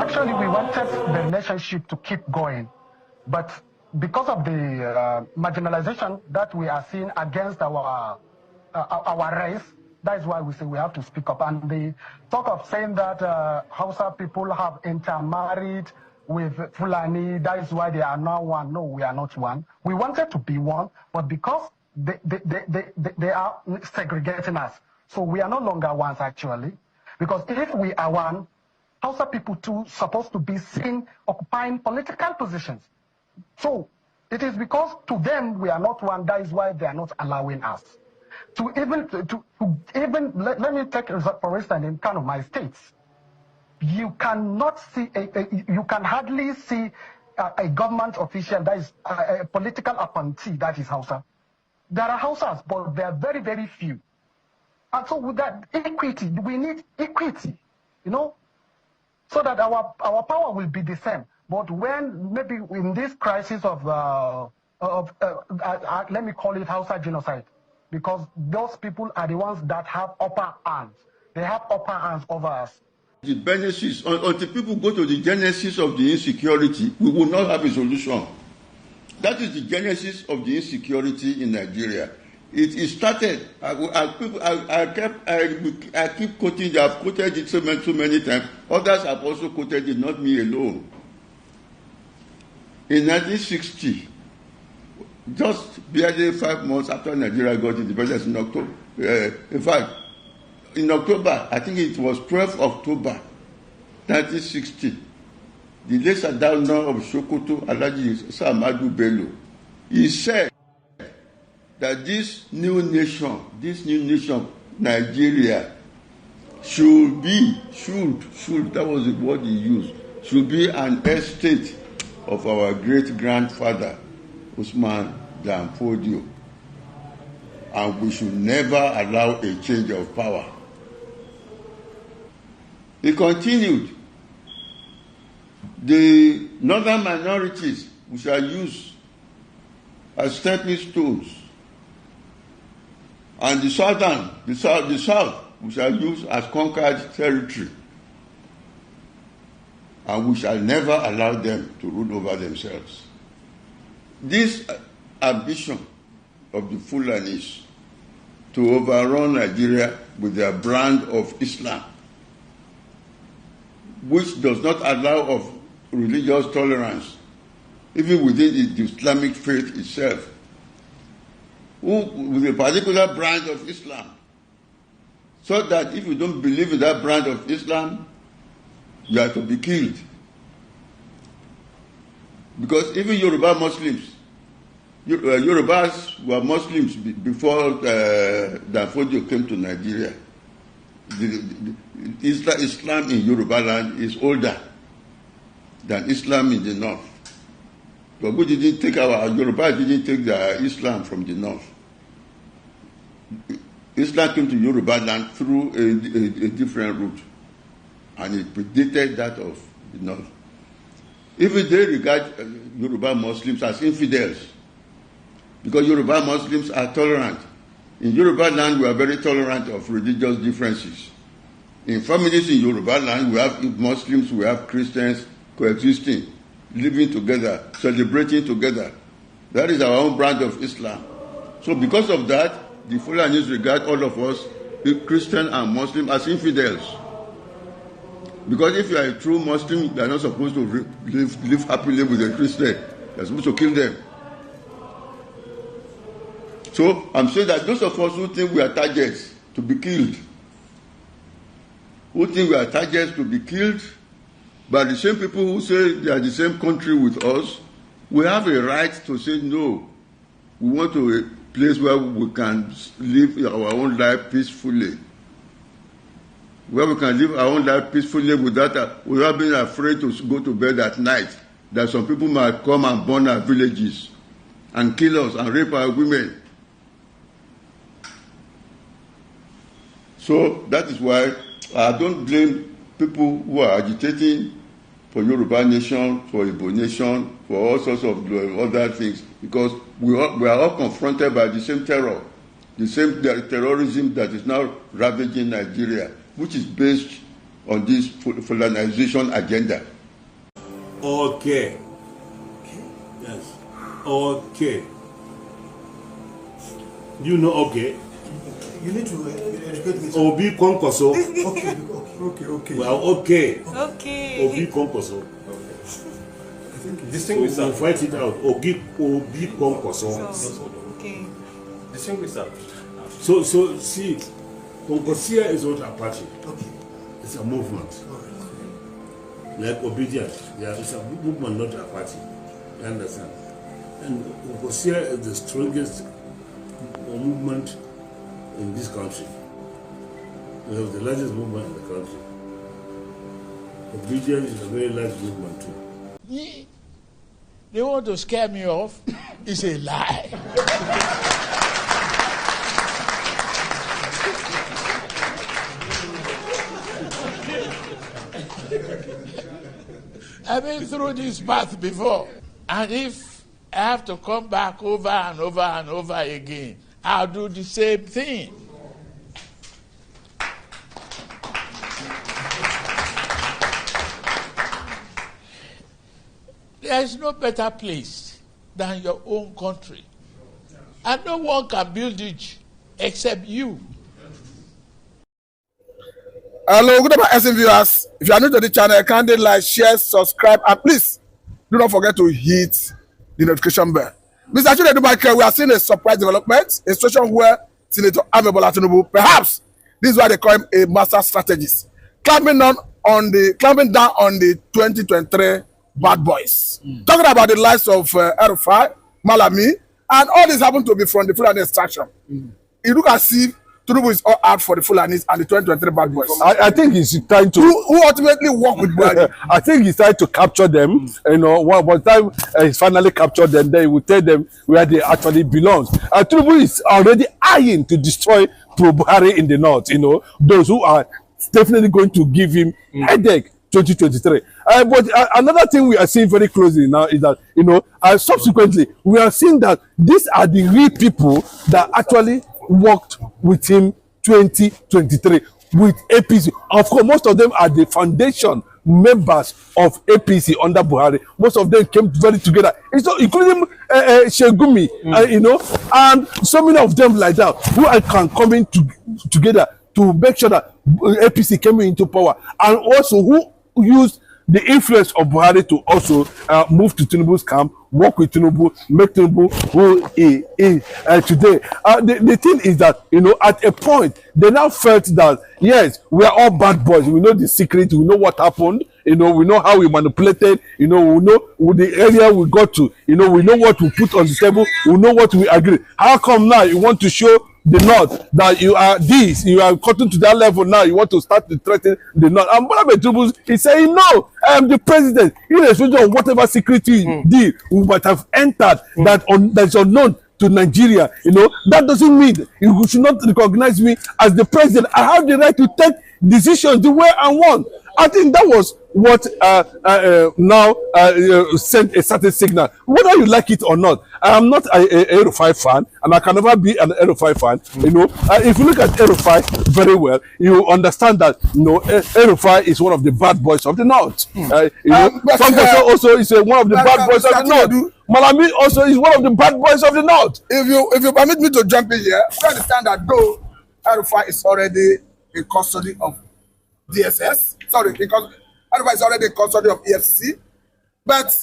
Actually, we wanted the relationship to keep going, but because of the marginalization that we are seeing against our race, that is why we say we have to speak up. And the talk of saying that Hausa people have intermarried with Fulani, that is why they are now one. No, we are not one. We wanted to be one, but because they are segregating us, so we are no longer ones actually. Because if we are one, Hausa people too supposed to be seen occupying political positions. So it is because to them we are not one, that is why they are not allowing us. Let me take for instance in kind of my states. You cannot see, you can hardly see a government official that is a political appointee that is Hausa. There are Hausas, but they are very, very few. And so with that equity, we need equity, you know, so that our power will be the same. But when maybe in this crisis of let me call it Hausa genocide, because those people are the ones that have upper hands. They have upper hands over us. The benefits, until people go to the genesis of the insecurity, we will not have a solution. That is the genesis of the insecurity in Nigeria. It started. I keep quoting. I've quoted it so many times. Others have also quoted it, not me alone. In 1960, just barely 5 months after Nigeria got independence in October, in fact, in October, I think it was 12 October 1960, the late Sadaunar of Sokoto, Alhaji Samadu Bello, he said that this new nation, Nigeria, that was the word he used, should be an estate of our great-grandfather, Usman Dan Fodio. And we should never allow a change of power. He continued, the northern minorities we shall use as stepping stones, and the south we shall use as conquered territory, and we shall never allow them to rule over themselves. This ambition of the Fulanis to overrun Nigeria with their brand of Islam, which does not allow of religious tolerance, even within the Islamic faith itself, with a particular brand of Islam, so that if you don't believe in that brand of Islam, you are to be killed. Because even Yoruba Muslims, Yorubas were Muslims before Danfodio came to Nigeria. Islam in Yoruba land is older than Islam in the north. But we didn't take Yoruba didn't take their Islam from the north. Islam came to Yoruba land through a different route, and it predated that of the north. Even they regard Yoruba Muslims as infidels, because Yoruba Muslims are tolerant. In Yoruba land, we are very tolerant of religious differences. In families in Yoruba land, we have Muslims, we have Christians coexisting, living together, celebrating together. That is our own brand of Islam. So because of that, the Fulanis regard all of us, Christian and Muslim, as infidels. Because if you are a true Muslim, you are not supposed to live happily with a Christian. You are supposed to kill them. So I'm saying that those of us who think we are targets to be killed, by the same people who say they are the same country with us, we have a right to say no. We want to a place where we can live our own life peacefully. Without being afraid to go to bed at night, that some people might come and burn our villages and kill us and rape our women. So that is why I don't blame people who are agitating for Yoruba nation, for Igbo nation, for all sorts of other things, because we are all confronted by the same terror, the same terrorism that is now ravaging Nigeria, which is based on this Fulanization agenda. Okay. Yes. Okay. You know okay? You need to educate me. Obi Konkoso. Okay. Well, okay. Okay. Obi Konkoso. I think Distinguished. So we fight it out. Obi Konkoso. Okay. Distinguished. So see, Konkosia is not a party. okay. It's a movement. Like obedience. Yeah, it's a movement, not a party. You understand? And Konkosia is the strongest movement in this country. We have the largest movement in the country. Obedience is a very large movement too. They want to scare me off. It's a lie. I've been through this path before. And if I have to come back over and over and over again, I'll do the same thing. There is no better place than your own country. And no one can build it except you. Hello, good morning, SM viewers. If you are new to the channel, kindly like, share, subscribe, and please do not forget to hit the notification bell. Mr. Chinedu Michael, we are seeing a surprise development, a situation where Senator Bola Tinubu, perhaps this is why they call him a master strategist, clamping down on the 2023 bad boys. Talking about the likes of El-Rufai, Malami, and all this happened to be from the Fulani extraction. You look as if Tinubu is all out for the Fulanis and the 2023 bad boys. I think he's trying to. Who ultimately work with Buhari. I think he's trying to capture them. You know, by the time he's finally captured them, then he will tell them where they actually belong. Tinubu is already eyeing to destroy pro-Buhari in the north. You know, those who are definitely going to give him headache 2023. But another thing we are seeing very closely now is that, you know, subsequently, we are seeing that these are the real people that actually worked with him 2023 with APC. Of course, most of them are the foundation members of APC under Buhari. Most of them came very together, including Shegumi, you know, and so many of them like that who can come in together to make sure that APC came into power, and also who used the influence of Buhari to also move to Tinubu's camp, work with Tinubu, make Tinubu who he is today. The thing is that, you know, at a point, they now felt that, yes, we are all bad boys. We know the secret. We know what happened. You know, we know how we manipulated. You know, we know the area we got to. You know, we know what we put on the table. We know what we agree. How come now you want to show the north that you are this, you are cutting to that level now, you want to start to threaten the north? And Bola Tinubu is saying, no, I am the president. Irrespective of whatever security deal we might have entered that is unknown to Nigeria, you know, that doesn't mean you should not recognize me as the president. I have the right to take decisions the way I want. I think that was what now sent a certain signal, whether you like it or not. I am not a El-Rufai fan, and I can never be an El-Rufai fan. You know, if you look at El-Rufai very well, you understand that, you know, El-Rufai is one of the bad boys of the north. You know, also is one of the bad boys of the north. Malami also is one of the bad boys of the north. If you permit me to jump in here, you understand that though El-Rufai is already in custody of DSS, because El-Rufai is already in custody of EFCC, but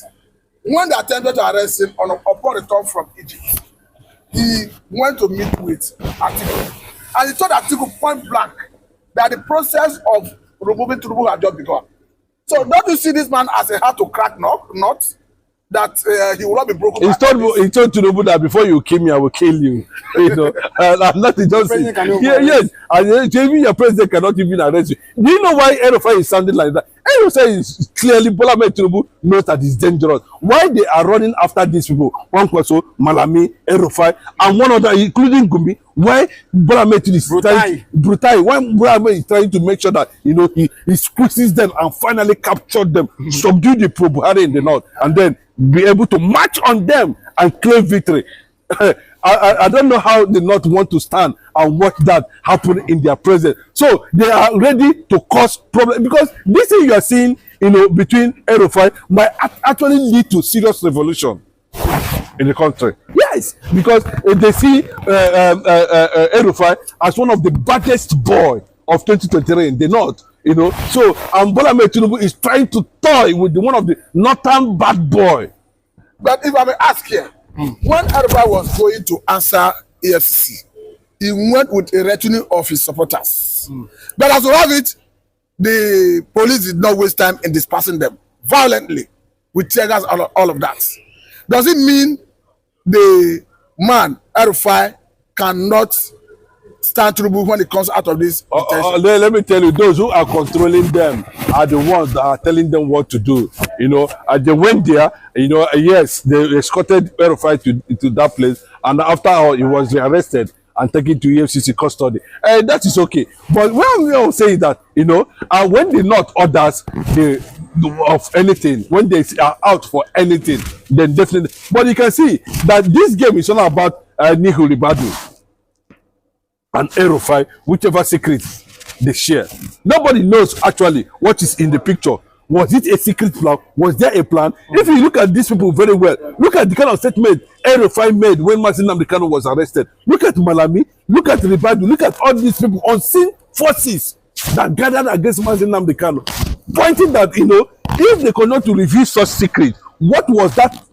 when they attempted to arrest him upon return from Egypt, he went to meet with Atiku, and he told Atiku point blank that the process of removing Tinubu had just begun. So don't you see this man as a hard to crack nut? That he will not be broken. He told Tinubu that before you kill me, I will kill you. You know, nothing just yes. And even your president cannot even arrest you. Do you know why El-Rufai is sounding like that? El-Rufai is clearly Bola Tinubu knows that it's dangerous. Why they are running after these people? One Kwaso, Malami, El-Rufai, and one other, including Gumi. Why Bola Tinubu is brutal? Why Bola is trying to make sure that, you know, he squeezes them and finally captured them, subdue the pro-Buhari in the north, and then be able to march on them and claim victory. I don't know how the North want to stand and watch that happen in their presence. So they are ready to cause problems, because this thing you are seeing between El-Rufai might actually lead to serious revolution in the country. Yes, because they see El-Rufai as one of the baddest boy of 2023 in the north. So Bola Ahmed Tinubu is trying to toy with one of the northern bad boy. But if I may ask here, when El-Rufai was going to answer EFCC, he went with a retinue of his supporters. But as we have it, the police did not waste time in dispersing them violently with tear gas, all of that. Does it mean the man, El-Rufai, cannot stand Tinubu when it comes out of this detention? Let me tell you, those who are controlling them are the ones that are telling them what to do. They went there, yes, they escorted El-Rufai to that place, and after he was arrested and taken to EFCC custody. That is okay. But when we are saying that, when the North orders of anything, when they are out for anything, then definitely. But you can see that this game is all about Nuhu Ribadu and El-Rufai, whichever secret they share. Nobody knows actually what is in the picture. Was it a secret plan? Was there a plan? If you look at these people very well, look at the kind of statement El-Rufai made when Mazi Nnamdi Kanu was arrested. Look at Malami, look at Ribadu, look at all these people, unseen forces that gathered against Mazi Nnamdi Kanu, pointing that, if they could not to reveal such secret, what was that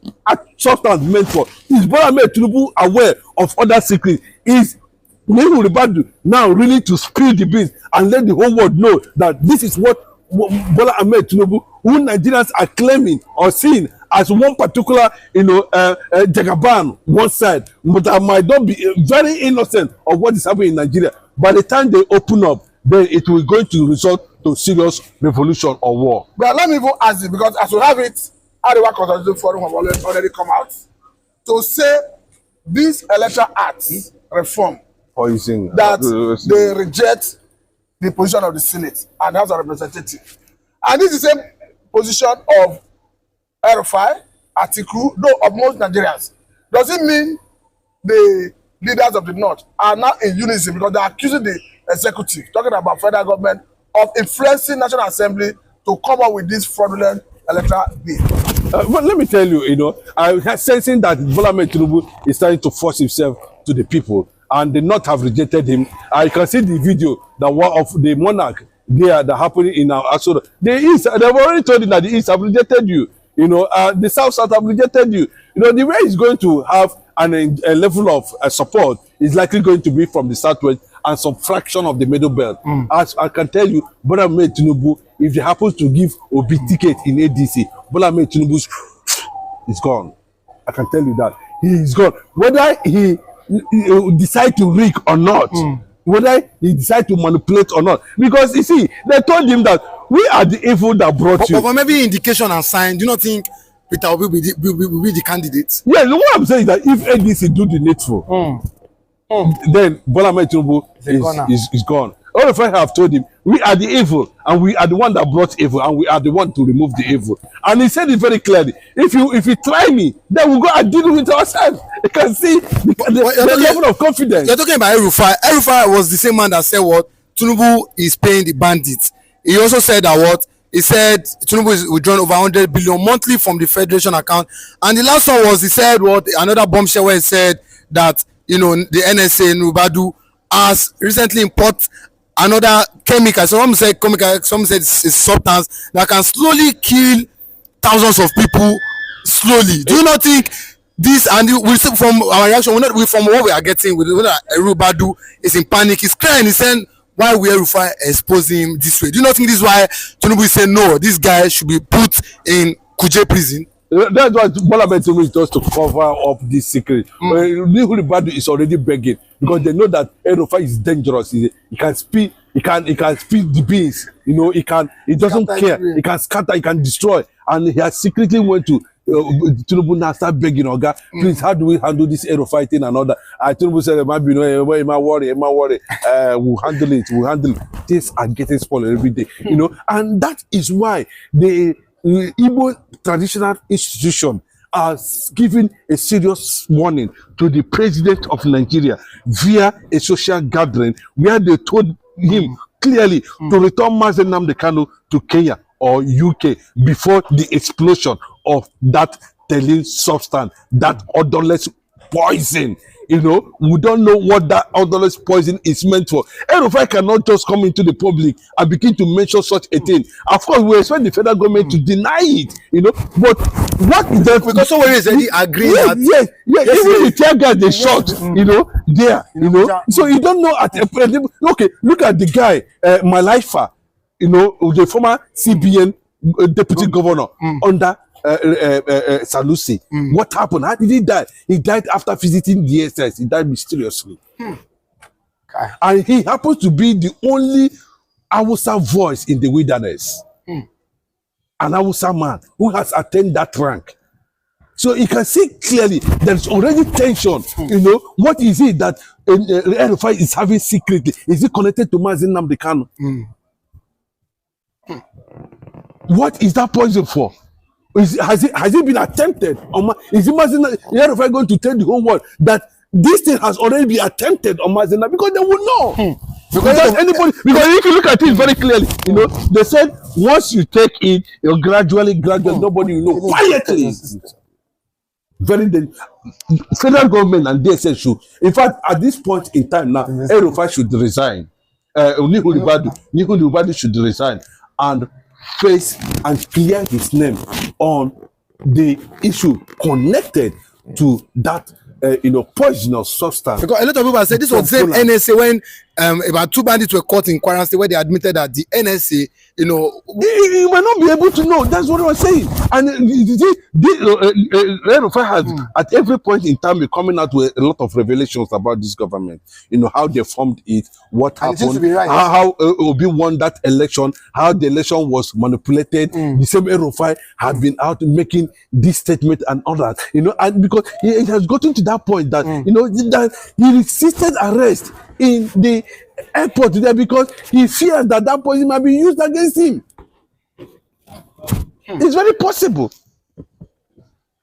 substance meant for? Is Bola Ahmed Tinubu aware of other secrets? Is Nuhu Ribadu now really to spill the beans and let the whole world know that this is what Bola Ahmed Tinubu, who Nigerians are claiming or seeing as one particular, Jagaban, one side, but I might not be very innocent of what is happening in Nigeria. By the time they open up, then it will going to result to serious revolution or war. But let me even ask you, because as we have it, Arewa Consultative Forum have already come out to say this electoral act reform that they reject the position of the Senate and House of Representatives. And this is the same position of El-Rufai, Atiku, though of most Nigerians. Does it mean the leaders of the North are now in unison because they are accusing the executive, talking about federal government, of influencing National Assembly to come up with this fraudulent electoral bill? But let me tell you, I'm sensing that Bola Ahmed Tinubu is trying to force himself to the people, and they not have rejected him. I can see the video that one of the monarch there that happening in our Asura. The East, they've already told him that the East have rejected you. The South have rejected you. The way he's going to have a level of support is likely going to be from the Southwest and some fraction of the Middle Belt. As I can tell you, Bola Ahmed Tinubu, if he happens to give Obi ticket in ADC, Bola Ahmed Tinubu is gone. I can tell you that. He is gone. Whether he decide to rig or not, whether he decide to manipulate or not, because you see, they told him that we are the evil that brought you. But maybe indication and sign, do you not think Peter Obi will be the candidate? Yeah, what I'm saying is that if ADC do the needful, then Bola Ahmed Tinubu is gone. All of us have told him, we are the evil, and we are the one that brought evil, and we are the one to remove the evil. And he said it very clearly. If you try me, then we'll go and deal with ourselves. You can see the level of confidence. You're talking about El-Rufai. El-Rufai was the same man that said what? Tinubu is paying the bandits. He also said that what? He said Tinubu is withdrawing over 100 billion monthly from the federation account. And the last one was, he said what? Another bombshell where he said that, the NSA, Nubadu, has recently imported another chemical. Some said chemical, some said it's a substance that can slowly kill thousands of people slowly. Do you not think this, and we see from our reaction, from what we are getting, with Rubadu is in panic, he's crying, he's saying, why will El-Rufai expose him this way? Do you not think this is why Tinubu is saying no, this guy should be put in Kuje prison? That's what Bola Ahmed Tinubu does to cover up this secret. Nuhu Ribadu is already begging because they know that El-Rufai is dangerous. He can speak. He can speak the beans. He doesn't care. He can scatter. He can destroy. And he has secretly went to Tinubu now start begging, Oga, please, how do we handle this El-Rufai thing and all that? Tinubu said, my worry. We'll handle it. We'll handle it. Things are getting spoiled every day. And that is why the Igbo traditional institution are giving a serious warning to the president of Nigeria via a social gathering where they told him clearly to return Mazi Nnamdi Kanu to Kenya or UK before the explosion of that telling substance, that odorless poison. You know, we don't know what that odorless poison is meant for. El-Rufai cannot just come into the public and begin to mention such a thing. Of course, we expect the federal government to deny it, you know, but what is that? Because someone is already agreeing that. Yes, even the tear gas they shot, you know, there, you know. So you don't know at okay, look at the guy, Malaifa, you know, the former CBN deputy governor under Sanusi. What happened? How did he die? He died after visiting the SS. He died mysteriously. And he happens to be the only Hausa voice in the wilderness. An Hausa man who has attained that rank. So you can see clearly there's already tension. You know, what is it that El-Rufai is having secretly? Is it connected to Mazi Nnamdi Kanu? What is that poison for? Has it been attempted? Is it El-Rufai going to tell the whole world that this thing has already been attempted on Mazi Nnamdi? Because they will know. Because if you look at it very clearly, you know, they said once you take it, you're gradually, nobody will know. Quietly. Very federal government and DSS should. In fact, at this point in time now, El-Rufai should resign. Nihu Ribadu should resign and face and clear his name on the issue connected to that poisonous substance. Because a lot of people have said this was the same NSA when about 2 bandits were caught in Kwara State, where they admitted that the NSA, you might not be able to know. That's what I was saying. And El-Rufai has at every point in time been coming out with a lot of revelations about this government. You know, how they formed it, what happened, right. how Obi won that election, how the election was manipulated. The same El-Rufai had been out making this statement and all that. You know, and because it has gotten to that point that that he resisted arrest in the airport there because he fears that poison might be used against him. It's very possible.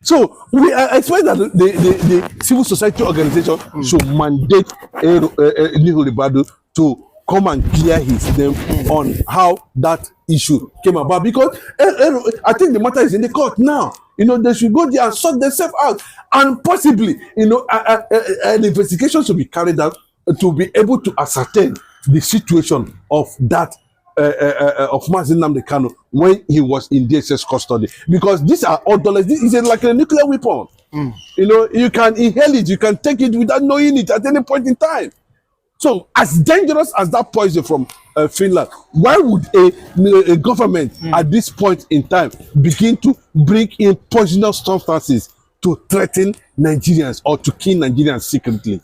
So we expect that the civil society organization should mandate Nihu Ribadu to come and clear his name on how that issue came about, because I think the matter is in the court now. You know, they should go there and sort themselves out, and possibly, an investigation should be carried out to be able to ascertain the situation of that of Mazi Nnamdi Kanu when he was in DSS custody, because these are odorless. This is like a nuclear weapon. You know, you can inhale it, you can take it without knowing it at any point in time. So, as dangerous as that poison from Finland, why would a government at this point in time begin to bring in poisonous substances to threaten Nigerians or to kill Nigerians secretly?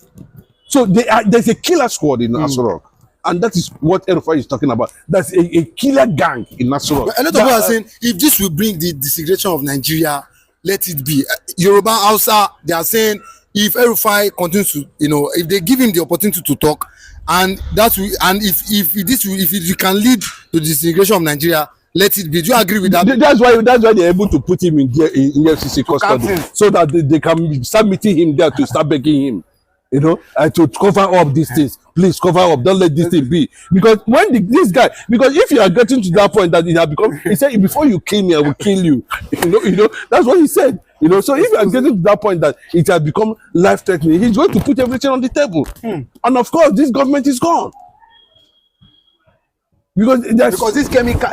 So there's a killer squad in Asorok, and that is what El-Rufai is talking about. That's a killer gang in Asorok. A lot of people are saying, if this will bring the disintegration of Nigeria, let it be. Yoruba, Hausa, they are saying, if El-Rufai continues to, if they give him the opportunity to talk, and if you can lead to the disintegration of Nigeria, let it be. Do you agree with that? That's why they're able to put him in FCC custody, so that they can start meeting him there to start begging him, to cover up these things. Please cover up. Don't let this thing be. Because when this guy, because if you are getting to that point that it has become, he said, before you kill me, I will kill you. That's what he said. So if you are getting to that point that it has become life-threatening, he's going to put everything on the table. And of course, this government is gone. Because this chemical,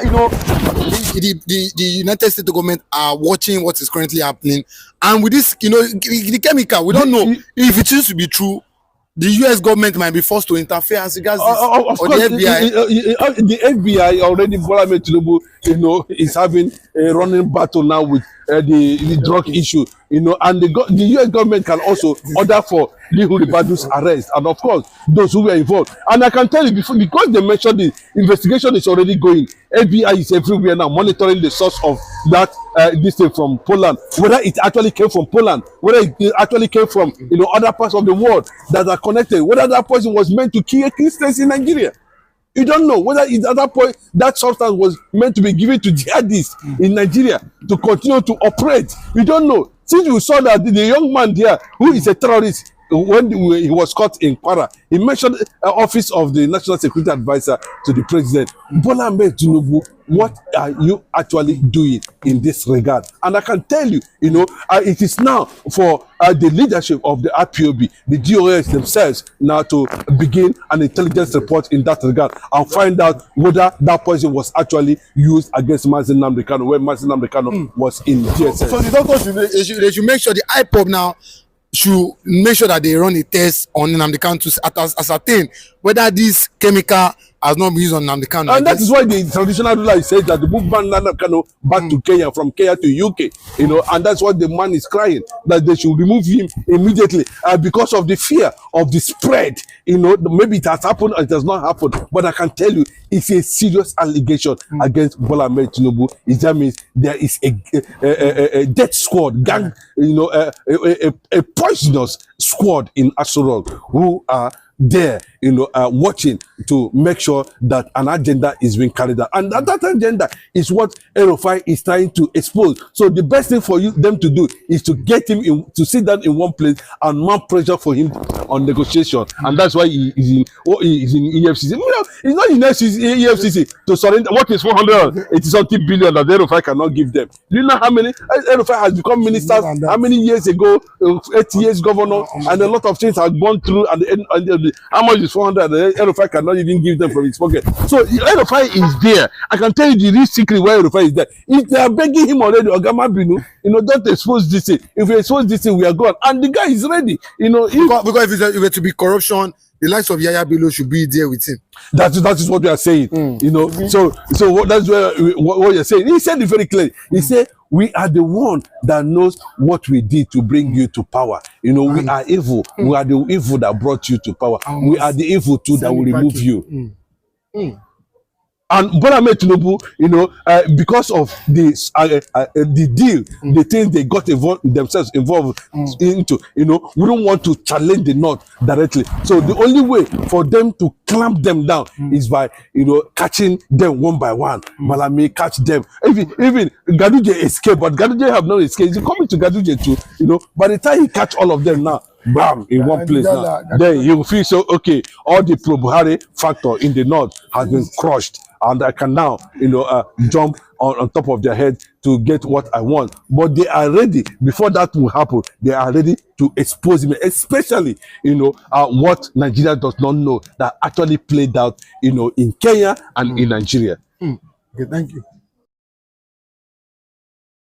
the United States government are watching what is currently happening, and with this, the chemical, we don't know if it seems to be true. The U.S. government might be forced to interfere as regards this, of course, the FBI. The FBI already, Tinubu, is having a running battle now with the drug issue, and the U.S. government can also order for Nihu Ribadu's arrest, and of course, those who were involved. And I can tell you before, because they mentioned the investigation is already going. FBI is everywhere now, monitoring the source of that this thing from Poland, whether it actually came from Poland, whether it actually came from other parts of the world that are connected, whether that person was meant to kill Christians in Nigeria. You don't know whether at that point that substance was meant to be given to jihadists in Nigeria to continue to operate. You don't know. Since you saw that the young man there, who is a terrorist, when he was caught in Kwara, he mentioned office of the National Security Advisor to the President. Bola Ahmed Tinubu, what are you actually doing in this regard? And I can tell you, it is now for the leadership of the IPOB, the DOS themselves, now to begin an intelligence report in that regard and find out whether that poison was actually used against Mazi Nnamdi Kanu when Mazi Nnamdi Kanu was in DSS. So the doctors they should make sure the IPOB now should make sure that they run a test on Nnamdi Kanu to ascertain whether this chemical has not been used on Nnamdi Kanu. And that is why the traditional ruler says that the movement Nnamdi Kanu back to Kenya, from Kenya to UK, and that's what the man is crying, that they should remove him immediately because of the fear of the spread. Maybe it has happened or it has not happened, but I can tell you it's a serious allegation against Bola Ahmed Tinubu. That means there is a death squad, gang, a poisonous squad in Asorok who are there, watching to make sure that an agenda is being carried out. And that agenda is what El-Rufai is trying to expose. So the best thing for them to do is to get him to sit down in one place and mount pressure for him on negotiation. And that's why he is in EFCC. It's not in EFCC to surrender. What is 480 billion that El-Rufai cannot give them? Do you know how many? El-Rufai has become minister how many years ago? 8 years governor, and a lot of things have gone through at the end of the. How much is 400? El-Rufai cannot even give them from his pocket. So El-Rufai is there. I can tell you the real secret why El-Rufai is there. If they are begging him already, Ogama Binu, don't expose this thing. If we expose this thing, we are gone. And the guy is ready. Because if it were to be corruption, the likes of Yaya Bello should be there with him. That is what we are saying. So that's what you're saying. He said it very clearly. He said, we are the one that knows what we did to bring you to power. We are evil. We are the evil that brought you to power. We are the evil too that will remove you. And Bola Ahmed Tinubu, because of the deal, the things they got themselves involved into, we don't want to challenge the North directly. So the only way for them to clamp them down is by, catching them one by one. Malami catch them. Even Gaduje escaped, but Gaduje have not escaped. He's coming to Gaduje too, by the time he catch all of them now, bam, in one place now, then you feel so, okay, all the pro-Buhari factor in the North has been crushed. And I can now, jump on top of their head to get what I want. But they are ready, before that will happen, they are ready to expose me, especially, what Nigeria does not know that actually played out, in Kenya and in Nigeria. Okay, thank you.